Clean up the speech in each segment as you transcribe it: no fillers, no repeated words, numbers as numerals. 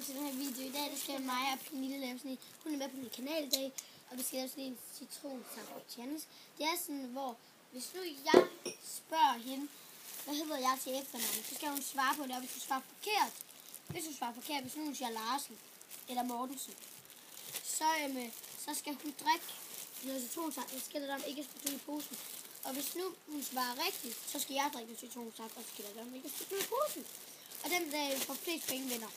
velkommen til den her video. I dag der skal mig og Pernille lave sådan en, hun er med på min kanal i dag, og vi skal lave sådan en citronsaft challenge. Det er sådan, hvor hvis nu jeg spørger hende, hvad hedder jeg til efternavn, så skal hun svare på det, og hvis du svarer forkert, hvis nu hun siger Larsen eller Mortensen, så skal hun drikke noget citronsaft, så skal der ikke spille i posen. Og hvis nu hun svarer rigtigt, så skal jeg drikke citronsaft, og så skal der ikke spille i posen. Og den, der får flest penge, vinder.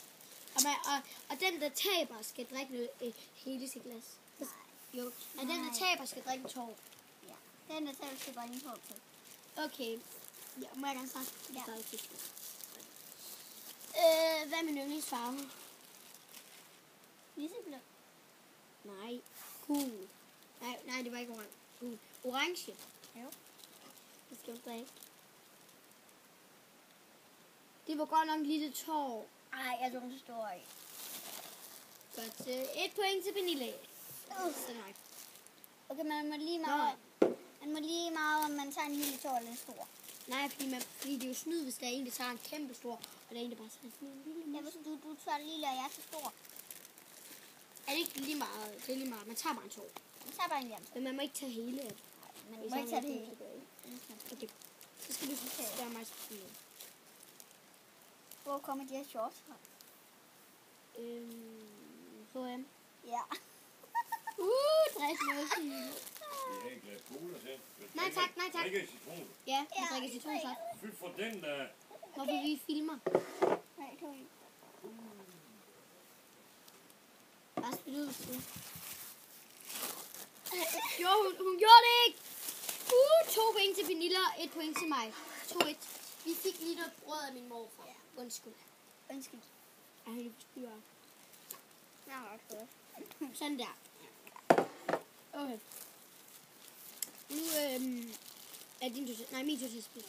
Og den, der taber, skal drikke noget hele sit glas. Nej. Jo. Og den, der taber, skal drikke en tår. Ja. Den, der taber, skal drikke en tår til. Okay. Ja, må jeg gerne starte? Ja. Hvad er min yndlingsfarve? Lyseblå. Nej. Gul. Nej, det var ikke orange. Gul. Orange. Jo. Det skal du drikke. Det var godt nok en lille tår. Ej, jeg tror, det står i. Godt. 1 point til Pernille. Så nej. Okay, man må lige meget, om man tager en lille tår eller en stor. Nej, fordi det er jo snyd, hvis der er en, der tager en kæmpe stor, og der er en, der bare tager en lille. Ja, hvis du tager det lille, og jeg tager stor. Er det ikke lige meget? Det er lige meget. Man tager bare en tår. Man tager bare en lille. Men man må ikke tage hele af det. Nej, man må ikke tage det hele. Okay. Så skal du spørge mig spørgsmål. Hvor kommer de her shorts fra? H&M. Ja. Drik noget til. Jeg ikke lavet cola til. Nej tak. Drikker citron. Ja, jeg drikker citronsaft. Fy for den der. Hvorfor vi filmer? Nej, kom ind. Bare spil ud. Jo, hun gjorde det ikke. 2 point til Pernille og 1 point til mig. 2-1. Vi fik lige noget brød af min morfar. Undskyld. Undskyld. Ej, det forstyrrer. Jeg har også fået. Sådan der. Okay. Nu er din tur til. Nej, min tur til at spise.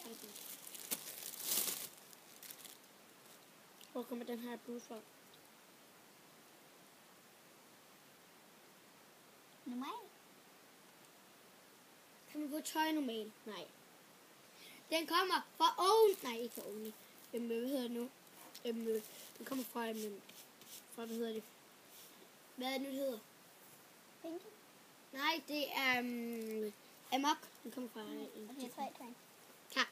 Hvor kommer den her bluse fra? Normalt. Kan man få tøj normalt? Nej. Den kommer fra oven. Nej, ikke fra oven. Hvad hedder det nu? Den kommer fra hvad hedder det? Hvad er det nu, det hedder? Pinky. Nej, det er Amok. Den kommer fra Og det er 3 point. Ja.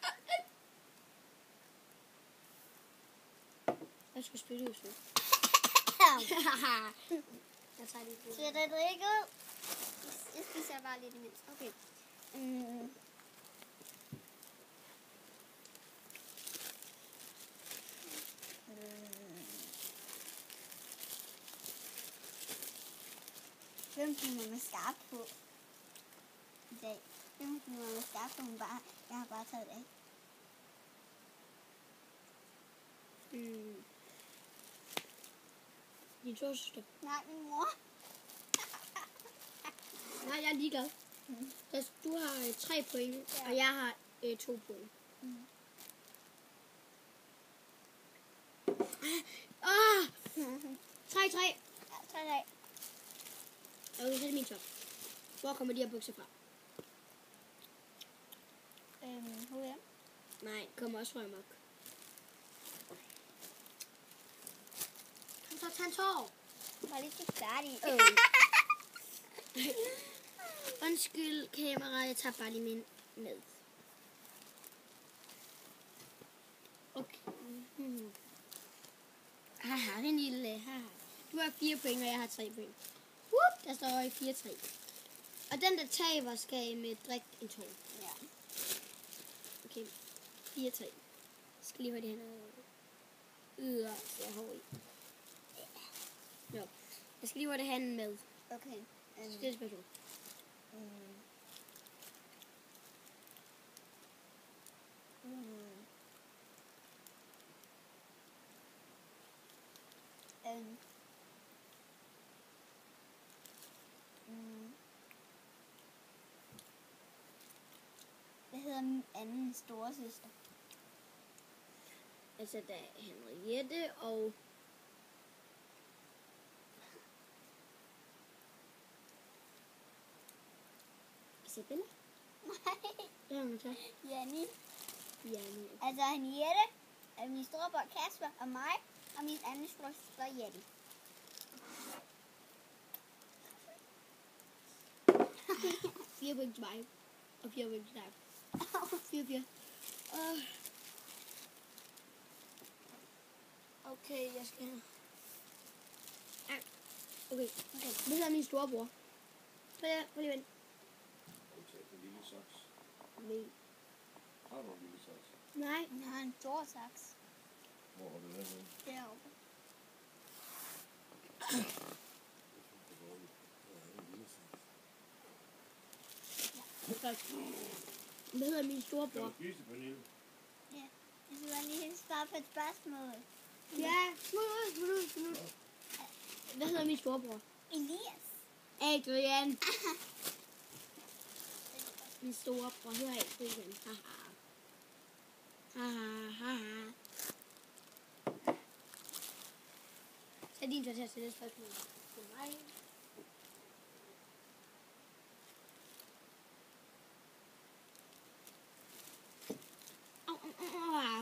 Jeg skal spille ud, så. Jeg tager lige Så det drikket. Jeg spiser bare lidt imens. Okay. Hvem kan man skarpe på i dag? Hvem kan man skarpe på? Jeg har bare taget det af. Din søster. Nej, min mor. Nej, jeg er ligeglad. Du har 3 point, Ja. og jeg har 2 point. 3-3. Ja, 3 af. Okay, så er det min tur. Hvor kommer de her bukser fra? H&M. Nej, kommer også fra Amok. Kom så, tag en tår. Var lidt ikke færdig. Undskyld, kamera, jeg tager bare lige min med. Okay. Haha, det er en lille. Haha. Du har 4 point, og jeg har 3 point. Der står i 4-3. Og den, der taber, skal med drikke en tår. Ja. Okay. 4-3. Skal lige høre det her. Jeg har i. Jo. Jeg skal lige høre det her med. Okay. Stil spørgsmål. Hvad hedder min anden storesøster? Altså, der er Henriette og... Isabella? Nej. Hvad har hun så? Janni. Janni. Altså Henriette, min storebror Kasper og mig. Og min anden store søster Jette. 4 point til mig. Og 4 point til dig. 4. Okay, jeg skal have. Okay. Det er min storebror. Prøv lige vent. Tag den lille saks. Nej. Har du en lille saks? Nej. Jeg har en stor saks Hvor har du den henne? deroppe. Hvad hedder min Kan storebror? du spise det, Pernille? Jeg skal bare lige svare på et spørgsmål. Ja, smut. Hvad hedder min storebror? Elias. Adrian. Min storebror hedder Adrian. Haha. Så er din tur til at stille et spørgsmål til mig.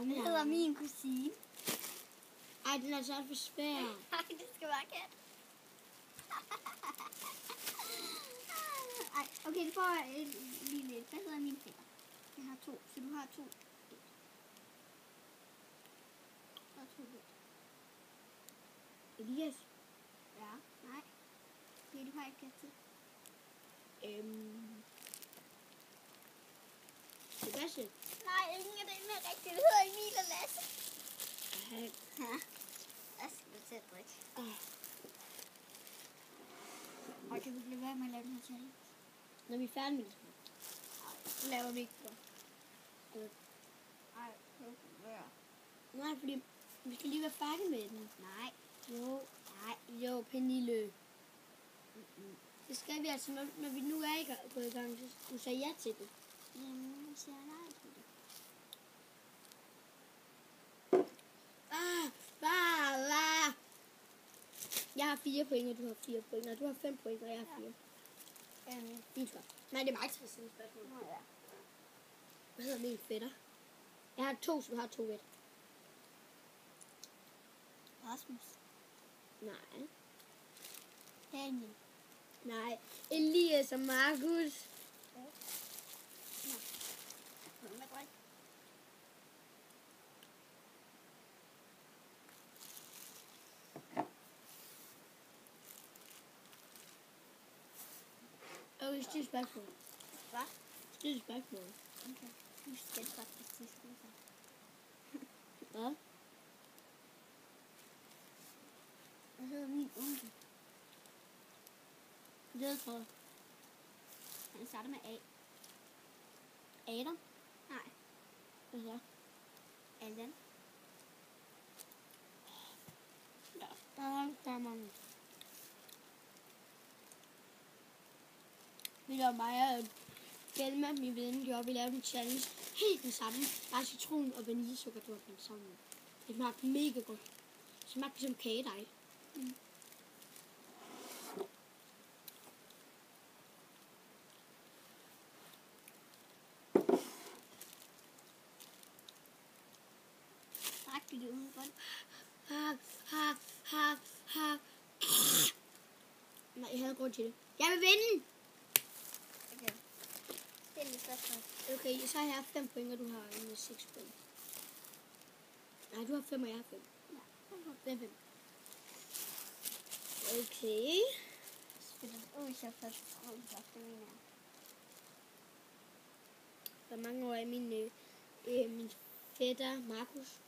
Det hedder min kusine. Ej, den er så alt for svær. Nej, det skal bare gætte. Ej, okay, det får lige lidt. Hvad hedder min fætter? Jeg har 2, så du har 2. Og 2 lidt. Elias. Ja, nej. Okay, du har ikke gæt til. Sebastian. Nej, ingen af dem er rigtigt. Det hedder Emil og Lasse. Ja. Jeg skal du til at drikke. Og kan vi blive ved med at lave den her challenge? Når vi er færdige med det, så laver vi ikke det. Nej, det kan være. Nej, fordi vi skal lige være færdige med den. Nej. Jo, Pernille. Det skal vi altså, når vi nu er gået i gang, så du sagde ja til det. Jamen, jeg siger nej til det. Jeg har 4 point, og du har 4 point, og du har 5 point, og jeg har 4. Din tur. Nej, det er mig, der skal stille spørgsmål. Nå ja. Hvad hedder min fætter? Jeg har 2, så du har 2 ved. Rasmus. Nej. Daniel. Nej. Elias og Markus. Hvem er drik? Okay, stil spørgsmål. Hvad? Stil spørgsmål. Okay. Nu skal jeg faktisk til skole. Hvad? Hvad hedder min onkel? Ledtråd. Han starter med A. Adam. Nej. Hvad så? Allan. Der er mange. Vi lavede mig og Gelma, min veninde, gjorde. Vi lavede en challenge. Helt den samme. Bare citron og vaniljesukker, du har blandt sammen. Det smagte mega godt. Det smagte som kagedej. Drak du det uden grøn? Ha. Nej, jeg havde grund til det. Jeg vil vinde! Okay. Stil et spørgsmål. Okay, så har jeg 5 point, og du har 6 point. Nej, du har 5, og jeg har 5. Ja. 5. Okay. Spiller jeg først. Det mener jeg. Hvor mange år er min fætter Markus?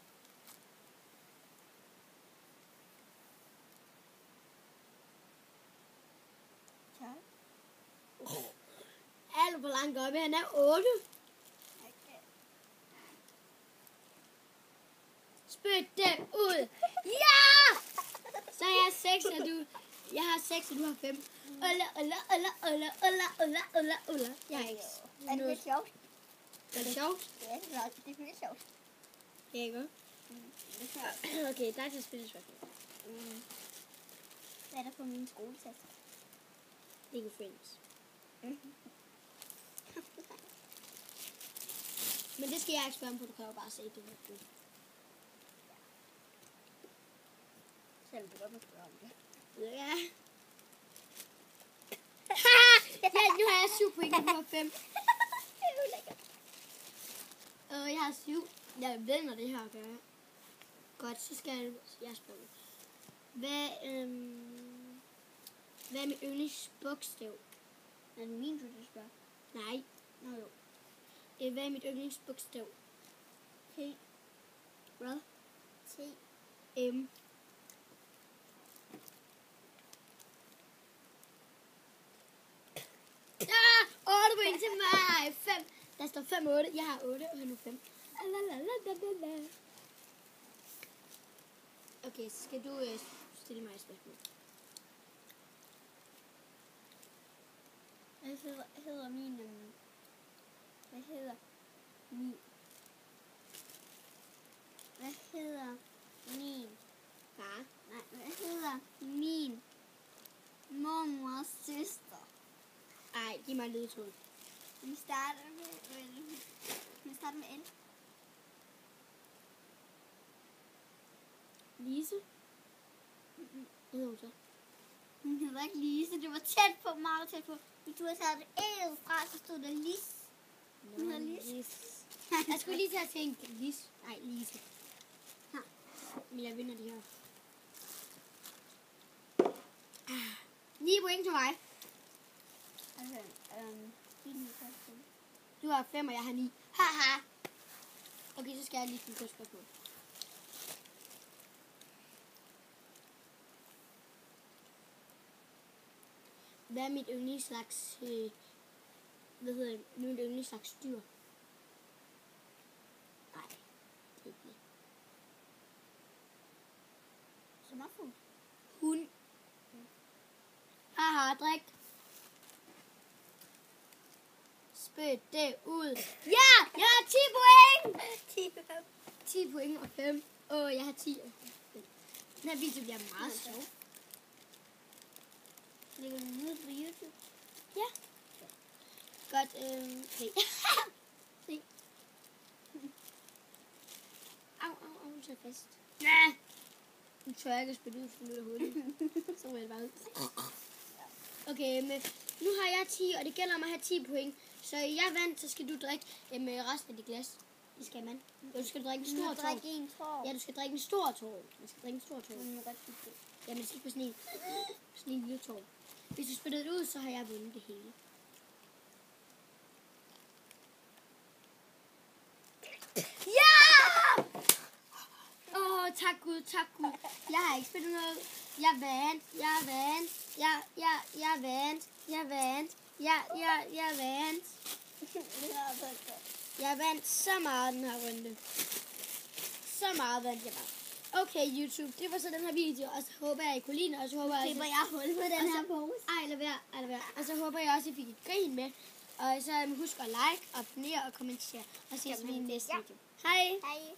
Alt for langt op, han er 8. Okay. Spyt det ud. Ja! Så er jeg 6, og du... Jeg har 6, og du har 5. Ulla. Jeg har ikke. Er det lidt sjovt? Er det sjovt? Ja, det er lidt sjovt. Ja, ikke? Det er sjovt. Okay, der er til at spille spørgsmål. Hvad er der på min skoletest? Lego Friends. Men det skal jeg ikke spørge om, for du kan jo bare se det. Selvom du godt må spørge om det. Ja. Ja, nu har jeg 7 point, og du har 5. Det er jo lækkert. Og jeg har 7. Jeg ved, når det her at gøre. Godt, så skal jeg spørge. Hvad er mit yndlingsbogstav? Er det min tur, du spørger? Nej. Nå jo. Hvad er mit yndlingsbogstav? T. Hvad? T. M. Ah, 8 point til mig. 5. Der står 5-8. Jeg har 8, og nu 5. Okay, så skal du stille mig et spørgsmål. Hvad hedder min... Hvad hedder min... Hvad hedder min... Far? Nej, hvad hedder min mormors søster? Ej, giv mig en ledetråd. Vi starter med N. Lise? Hvad hedder hun så? Hun hedder ikke Lise, det var tæt på, meget tæt på. Hvis du havde taget E'et fra, så stod der Lis. Hun hedder Lis. Jeg skulle lige til at tænke Lis. Nej, Lise. Ha. Men jeg vinder det her. 9 point til mig. Altså, Du har 5, og jeg har 9. Haha. Okay, så skal jeg lige finde på et spørgsmål. Hvad er mit yndlingsslags... hvad hedder det? Mit yndlingsslags dyr? Nej, det er ikke det. sommerfugl. Hund. Haha, drik. Spyt det ud. Ja, jeg har 10 point. 10 point og 5. Jeg har 10 og 5. Den her video bliver meget sjov. Lægger du den ud på YouTube? Ja. Godt, okay. Se. Au, nu tager jeg fast. Ja. Nu tør jeg ikke at spille ud, for nu er det hurtigt. Så må jeg bare ud. Okay, men nu har jeg 10, og det gælder om at have 10 point. Så jeg vandt, så skal du drikke med resten af dit glas. Det skal man. Ja, du skal drikke en stor tår. Ja, du skal drikke en stor tår. Man skal drikke en stor tår. Ja, men det skal ikke på sådan en lille tår. Hvis du spiller det ud, så har jeg vundet det hele. Ja! Tak Gud, tak Gud. Jeg har ikke spillet noget. Jeg vandt. Jeg vandt. Jeg vandt så meget den her runde. Så meget vandt jeg bare. Okay, YouTube, det var så den her video, og så håber jeg, I kunne lide den, og så håber jeg, jeg hul på den her pose. Ej, lad være. Og så håber jeg også, I fik et grin med. Og så husk at like, abonnere og kommentere. Og ses vi i næste video. Hej! Hej.